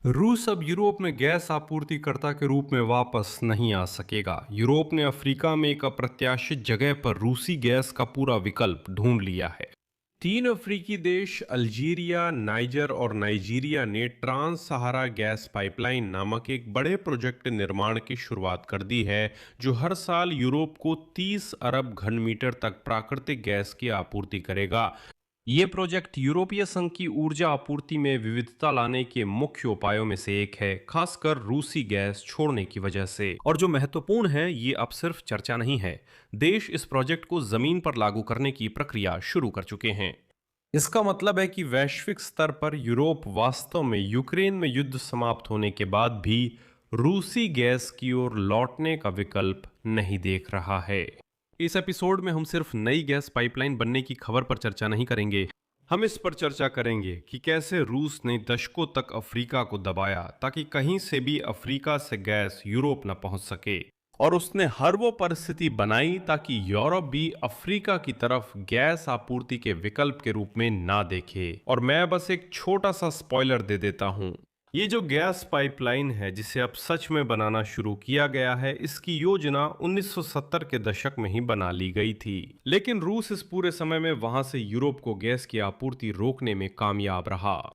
रूस अब यूरोप में गैस आपूर्तिकर्ता के रूप में वापस नहीं आ सकेगा। यूरोप ने अफ्रीका में एक अप्रत्याशित जगह पर रूसी गैस का पूरा विकल्प ढूंढ लिया है। तीन अफ्रीकी देश अल्जीरिया, नाइजर और नाइजीरिया ने ट्रांस सहारा गैस पाइपलाइन नामक एक बड़े प्रोजेक्ट निर्माण की शुरुआत कर दी है, जो हर साल यूरोप को 30 अरब घन मीटर तक प्राकृतिक गैस की आपूर्ति करेगा। ये प्रोजेक्ट यूरोपीय संघ की ऊर्जा आपूर्ति में विविधता लाने के मुख्य उपायों में से एक है, खासकर रूसी गैस छोड़ने की वजह से। और जो महत्वपूर्ण है, ये अब सिर्फ चर्चा नहीं है। देश इस प्रोजेक्ट को जमीन पर लागू करने की प्रक्रिया शुरू कर चुके हैं। इसका मतलब है कि वैश्विक स्तर पर यूरोप वास्तव में यूक्रेन में युद्ध समाप्त होने के बाद भी रूसी गैस की ओर लौटने का विकल्प नहीं देख रहा है। इस एपिसोड में हम सिर्फ नई गैस पाइपलाइन बनने की खबर पर चर्चा नहीं करेंगे। हम इस पर चर्चा करेंगे कि कैसे रूस ने दशकों तक अफ्रीका को दबाया ताकि कहीं से भी अफ्रीका से गैस यूरोप न पहुंच सके, और उसने हर वो परिस्थिति बनाई ताकि यूरोप भी अफ्रीका की तरफ गैस आपूर्ति के विकल्प के रूप में ना देखे। और मैं बस एक छोटा सा स्पॉइलर दे देता हूं, ये जो गैस पाइपलाइन है जिसे अब सच में बनाना शुरू किया गया है, इसकी योजना 1970 के दशक में ही बना ली गई थी। लेकिन रूस इस पूरे समय में वहां से यूरोप को गैस की आपूर्ति रोकने में कामयाब रहा।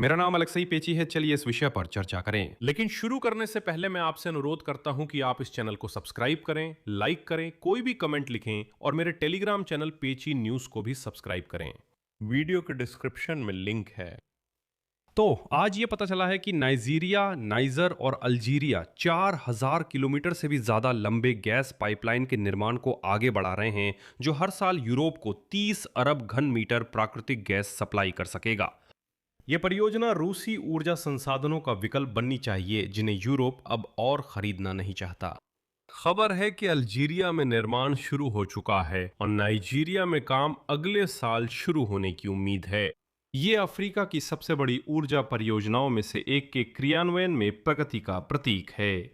मेरा नाम अलेक्सई पेची है। चलिए इस विषय पर चर्चा करें। लेकिन शुरू करने से पहले मैं आपसे अनुरोध करता हूं कि आप इस चैनल को सब्सक्राइब करें, लाइक करें, कोई भी कमेंट लिखें और मेरे टेलीग्राम चैनल पेची न्यूज को भी सब्सक्राइब करें। वीडियो के डिस्क्रिप्शन में लिंक है। तो आज ये पता चला है कि नाइजीरिया, नाइजर और अल्जीरिया 4000 किलोमीटर से भी ज्यादा लंबे गैस पाइपलाइन के निर्माण को आगे बढ़ा रहे हैं, जो हर साल यूरोप को 30 अरब घन मीटर प्राकृतिक गैस सप्लाई कर सकेगा। यह परियोजना रूसी ऊर्जा संसाधनों का विकल्प बननी चाहिए, जिन्हें यूरोप अब और खरीदना नहीं चाहता। खबर है कि अल्जीरिया में निर्माण शुरू हो चुका है और नाइजीरिया में काम अगले साल शुरू होने की उम्मीद है। ये अफ्रीका की सबसे बड़ी ऊर्जा परियोजनाओं में से एक के क्रियान्वयन में प्रगति का प्रतीक है।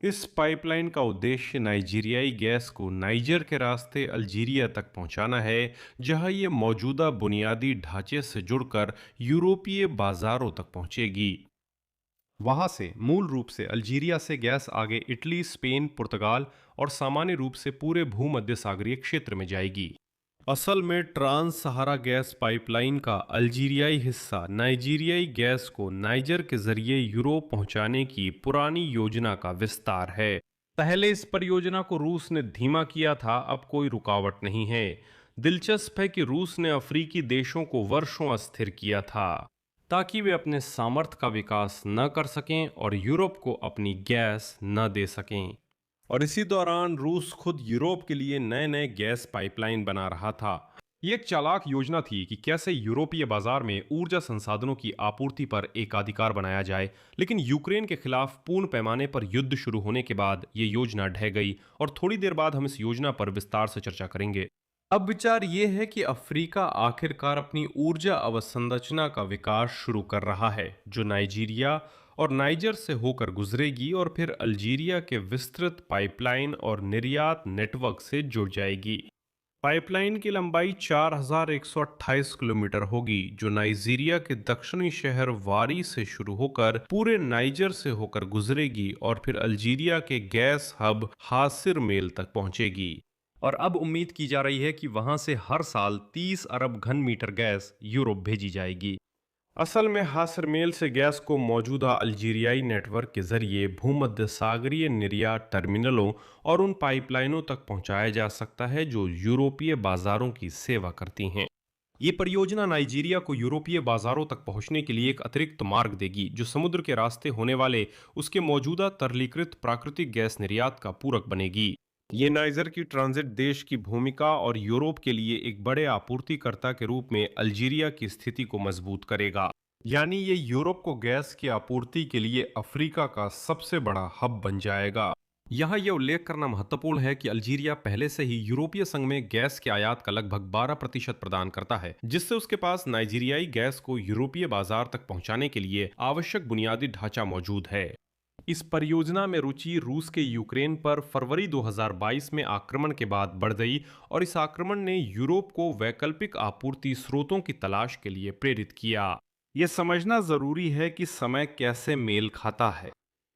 इस पाइपलाइन का उद्देश्य नाइजीरियाई गैस को नाइजर के रास्ते अल्जीरिया तक पहुंचाना है, जहां ये मौजूदा बुनियादी ढांचे से जुड़कर यूरोपीय बाजारों तक पहुंचेगी। वहां से मूल रूप से अल्जीरिया से गैस आगे इटली, स्पेन, पुर्तगाल और सामान्य रूप से पूरे भूमध्य सागरीय क्षेत्र में जाएगी। असल में ट्रांस सहारा गैस पाइपलाइन का अल्जीरियाई हिस्सा नाइजीरियाई गैस को नाइजर के जरिए यूरोप पहुंचाने की पुरानी योजना का विस्तार है। पहले इस परियोजना को रूस ने धीमा किया था, अब कोई रुकावट नहीं है। दिलचस्प है कि रूस ने अफ्रीकी देशों को वर्षों अस्थिर किया था ताकि वे अपने सामर्थ्य का विकास न कर सकें और यूरोप को अपनी गैस न दे सकें। और इसी दौरान रूस खुद यूरोप के लिए नए नए गैस पाइपलाइन बना रहा था। ये एक चालाक योजना थी कि कैसे यूरोपीय बाजार में ऊर्जा संसाधनों की आपूर्ति पर एकाधिकार बनाया जाए। लेकिन यूक्रेन के खिलाफ पूर्ण पैमाने पर युद्ध शुरू होने के बाद ये योजना ढह गई, और थोड़ी देर बाद हम इस योजना पर विस्तार से चर्चा करेंगे। अब विचार ये है कि अफ्रीका आखिरकार अपनी ऊर्जा अवसंरचना का विकास शुरू कर रहा है, जो नाइजीरिया और नाइजर से होकर गुजरेगी और फिर अल्जीरिया के विस्तृत पाइपलाइन और निर्यात नेटवर्क से जुड़ जाएगी। पाइपलाइन की लंबाई 4128 किलोमीटर होगी, जो नाइजीरिया के दक्षिणी शहर वारी से शुरू होकर पूरे नाइजर से होकर गुजरेगी और फिर अल्जीरिया के गैस हब हासिर मेल तक पहुंचेगी। और अब उम्मीद की जा रही है कि वहां से हर साल 30 अरब घन मीटर गैस यूरोप भेजी जाएगी। असल में हासिर मेल से गैस को मौजूदा अल्जीरियाई नेटवर्क के जरिए भूमध्य सागरीय निर्यात टर्मिनलों और उन पाइपलाइनों तक पहुंचाया जा सकता है जो यूरोपीय बाजारों की सेवा करती हैं। ये परियोजना नाइजीरिया को यूरोपीय बाजारों तक पहुंचने के लिए एक अतिरिक्त मार्ग देगी, जो समुद्र के रास्ते होने वाले उसके मौजूदा तरलीकृत प्राकृतिक गैस निर्यात का पूरक बनेगी। ये नाइजर की ट्रांजिट देश की भूमिका और यूरोप के लिए एक बड़े आपूर्तिकर्ता के रूप में अल्जीरिया की स्थिति को मजबूत करेगा। यानी ये यूरोप को गैस की आपूर्ति के लिए अफ्रीका का सबसे बड़ा हब बन जाएगा। यहाँ यह उल्लेख करना महत्वपूर्ण है कि अल्जीरिया पहले से ही यूरोपीय संघ में गैस के आयात का लगभग 12% प्रदान करता है, जिससे उसके पास नाइजीरियाई गैस को यूरोपीय बाजार तक पहुंचाने के लिए आवश्यक बुनियादी ढांचा मौजूद है। इस परियोजना में रुचि रूस के यूक्रेन पर फरवरी 2022 में आक्रमण के बाद बढ़ गई, और इस आक्रमण ने यूरोप को वैकल्पिक आपूर्ति स्रोतों की तलाश के लिए प्रेरित किया। ये समझना जरूरी है कि समय कैसे मेल खाता है।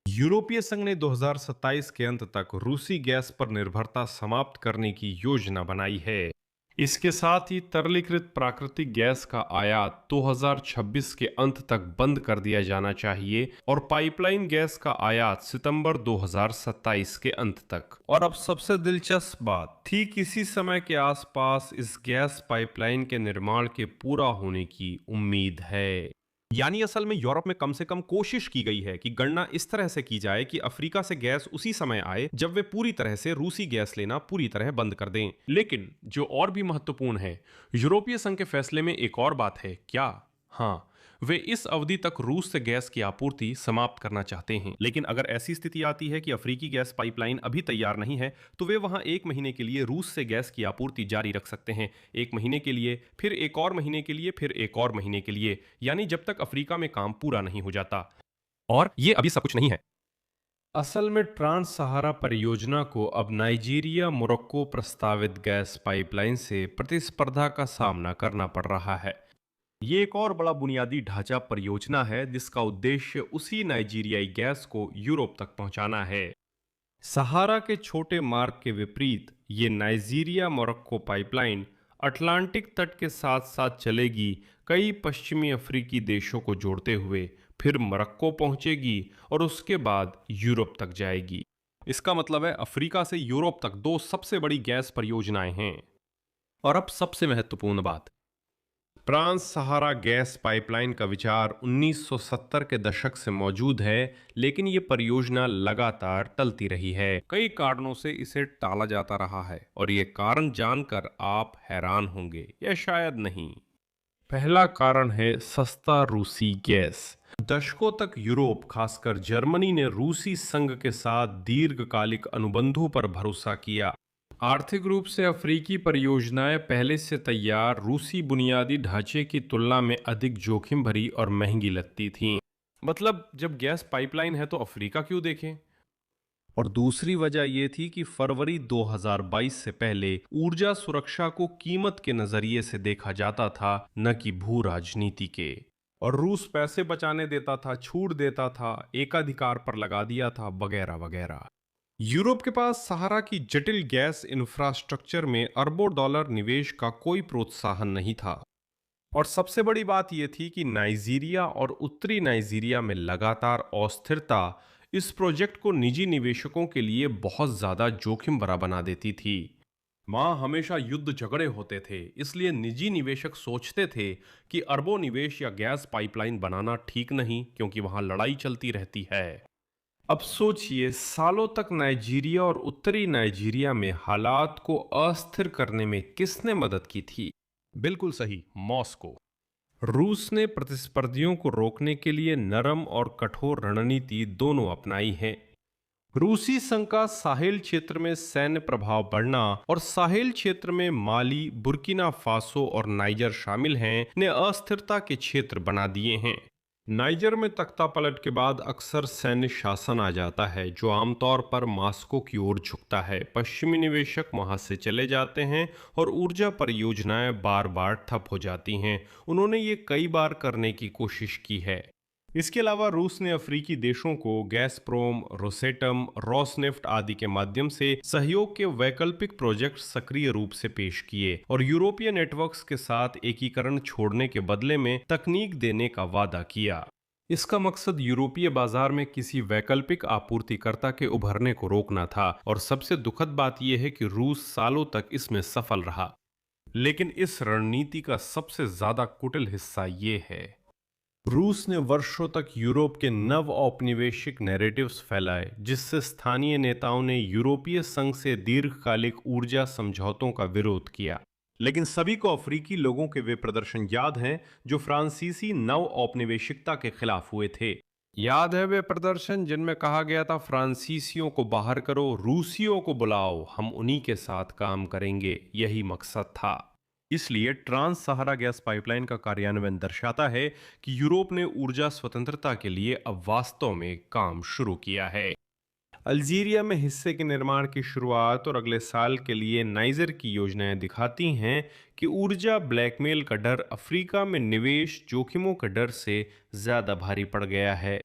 यूरोपीय संघ ने 2027 के अंत तक रूसी गैस पर निर्भरता समाप्त करने की योजना बनाई है। इसके साथ ही तरलीकृत प्राकृतिक गैस का आयात 2026 के अंत तक बंद कर दिया जाना चाहिए और पाइपलाइन गैस का आयात सितंबर 2027 के अंत तक। और अब सबसे दिलचस्प बात, ठीक इसी समय के आसपास इस गैस पाइपलाइन के निर्माण के पूरा होने की उम्मीद है। यानी असल में यूरोप में कम से कम कोशिश की गई है कि गणना इस तरह से की जाए कि अफ्रीका से गैस उसी समय आए जब वे पूरी तरह से रूसी गैस लेना पूरी तरह बंद कर दें। लेकिन जो और भी महत्वपूर्ण है, यूरोपीय संघ के फैसले में एक और बात है। क्या? हाँ, वे इस अवधि तक रूस से गैस की आपूर्ति समाप्त करना चाहते हैं। लेकिन अगर ऐसी स्थिति आती है कि अफ्रीकी गैस पाइपलाइन अभी तैयार नहीं है, तो वे वहां 1 महीने के लिए रूस से गैस की आपूर्ति जारी रख सकते हैं। 1 महीने के लिए, फिर एक और महीने के लिए, फिर एक और महीने के लिए, यानी जब तक अफ्रीका में काम पूरा नहीं हो जाता। और ये अभी सब कुछ नहीं है। असल में ट्रांस सहारा परियोजना को अब नाइजीरिया मोरक्को प्रस्तावित गैस पाइपलाइन से प्रतिस्पर्धा का सामना करना पड़ रहा है। ये एक और बड़ा बुनियादी ढांचा परियोजना है जिसका उद्देश्य उसी नाइजीरियाई गैस को यूरोप तक पहुंचाना है। सहारा के छोटे मार्ग के विपरीत ये नाइजीरिया मोरक्को पाइपलाइन अटलांटिक तट के साथ साथ चलेगी, कई पश्चिमी अफ्रीकी देशों को जोड़ते हुए, फिर मोरक्को पहुंचेगी और उसके बाद यूरोप तक जाएगी। इसका मतलब है अफ्रीका से यूरोप तक दो सबसे बड़ी गैस परियोजनाएं हैं। और अब सबसे महत्वपूर्ण बात, ट्रांस सहारा गैस पाइपलाइन का विचार 1970 के दशक से मौजूद है, लेकिन ये परियोजना लगातार टलती रही है। कई कारणों से इसे टाला जाता रहा है और ये कारण जानकर आप हैरान होंगे, या शायद नहीं। पहला कारण है सस्ता रूसी गैस। दशकों तक यूरोप, खासकर जर्मनी ने रूसी संघ के साथ दीर्घकालिक अनुबंधों पर भरोसा किया। आर्थिक रूप से अफ्रीकी परियोजनाएं पहले से तैयार रूसी बुनियादी ढांचे की तुलना में अधिक जोखिम भरी और महंगी लगती थीं। मतलब जब गैस पाइपलाइन है तो अफ्रीका क्यों देखें? और दूसरी वजह यह थी कि फरवरी 2022 से पहले ऊर्जा सुरक्षा को कीमत के नजरिए से देखा जाता था, न कि भू राजनीति के। और रूस पैसे बचाने देता था, छूट देता था, एकाधिकार पर लगा दिया था, वगैरह वगैरह। यूरोप के पास सहारा की जटिल गैस इंफ्रास्ट्रक्चर में अरबों डॉलर निवेश का कोई प्रोत्साहन नहीं था। और सबसे बड़ी बात यह थी कि नाइजीरिया और उत्तरी नाइजीरिया में लगातार अस्थिरता इस प्रोजेक्ट को निजी निवेशकों के लिए बहुत ज्यादा जोखिम भरा बना देती थी। वहां हमेशा युद्ध झगड़े होते थे, इसलिए निजी निवेशक सोचते थे कि अरबों निवेश या गैस पाइपलाइन बनाना ठीक नहीं, क्योंकि वहां लड़ाई चलती रहती है। अब सोचिए, सालों तक नाइजीरिया और उत्तरी नाइजीरिया में हालात को अस्थिर करने में किसने मदद की थी? बिल्कुल सही, मॉस्को। रूस ने प्रतिस्पर्धियों को रोकने के लिए नरम और कठोर रणनीति दोनों अपनाई है। रूसी संघ का साहेल क्षेत्र में सैन्य प्रभाव बढ़ना और साहेल क्षेत्र में माली, बुर्किना फासो और नाइजर शामिल हैं, ने अस्थिरता के क्षेत्र बना दिए हैं। नाइजर में तख्ता पलट के बाद अक्सर सैन्य शासन आ जाता है, जो आमतौर पर मॉस्को की ओर झुकता है। पश्चिमी निवेशक वहां से चले जाते हैं और ऊर्जा परियोजनाएं बार बार ठप हो जाती हैं। उन्होंने ये कई बार करने की कोशिश की है। इसके अलावा रूस ने अफ्रीकी देशों को गैसप्रोम, रोसेटम, रॉसनेफ्ट आदि के माध्यम से सहयोग के वैकल्पिक प्रोजेक्ट सक्रिय रूप से पेश किए और यूरोपीय नेटवर्क्स के साथ एकीकरण छोड़ने के बदले में तकनीक देने का वादा किया। इसका मकसद यूरोपीय बाजार में किसी वैकल्पिक आपूर्तिकर्ता के उभरने को रोकना था, और सबसे दुखद बात यह है कि रूस सालों तक इसमें सफल रहा। लेकिन इस रणनीति का सबसे ज्यादा कुटिल हिस्सा ये है, रूस ने वर्षों तक यूरोप के नव औपनिवेशिक नैरेटिव्स फैलाए, जिससे स्थानीय नेताओं ने यूरोपीय संघ से दीर्घकालिक ऊर्जा समझौतों का विरोध किया। लेकिन सभी को अफ्रीकी लोगों के वे प्रदर्शन याद हैं जो फ्रांसीसी नव औपनिवेशिकता के खिलाफ हुए थे। याद है वे प्रदर्शन जिनमें कहा गया था, फ्रांसीसियों को बाहर करो, रूसियों को बुलाओ, हम उन्हीं के साथ काम करेंगे। यही मकसद था। इसलिए ट्रांस सहारा गैस पाइपलाइन का कार्यान्वयन दर्शाता है कि यूरोप ने ऊर्जा स्वतंत्रता के लिए अब वास्तव में काम शुरू किया है। अल्जीरिया में हिस्से के निर्माण की शुरुआत और अगले साल के लिए नाइजर की योजनाएं दिखाती हैं कि ऊर्जा ब्लैकमेल का डर अफ्रीका में निवेश जोखिमों के डर से ज्यादा भारी पड़ गया है।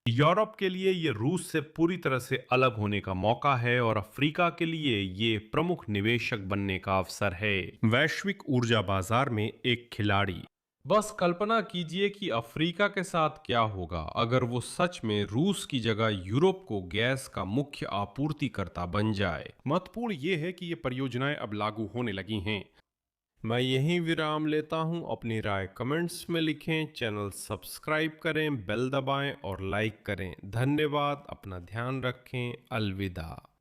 यूरोप के लिए ये रूस से पूरी तरह से अलग होने का मौका है और अफ्रीका के लिए ये प्रमुख निवेशक बनने का अवसर है। वैश्विक ऊर्जा बाजार में एक खिलाड़ी। बस कल्पना कीजिए कि अफ्रीका के साथ क्या होगा अगर वो सच में रूस की जगह यूरोप को गैस का मुख्य आपूर्तिकर्ता बन जाए। महत्वपूर्ण ये है कि ये परियोजनाएं अब लागू होने लगी हैं। मैं यहीं विराम लेता हूं। अपनी राय कमेंट्स में लिखें, चैनल सब्सक्राइब करें, बेल दबाएं और लाइक करें। धन्यवाद। अपना ध्यान रखें। अलविदा।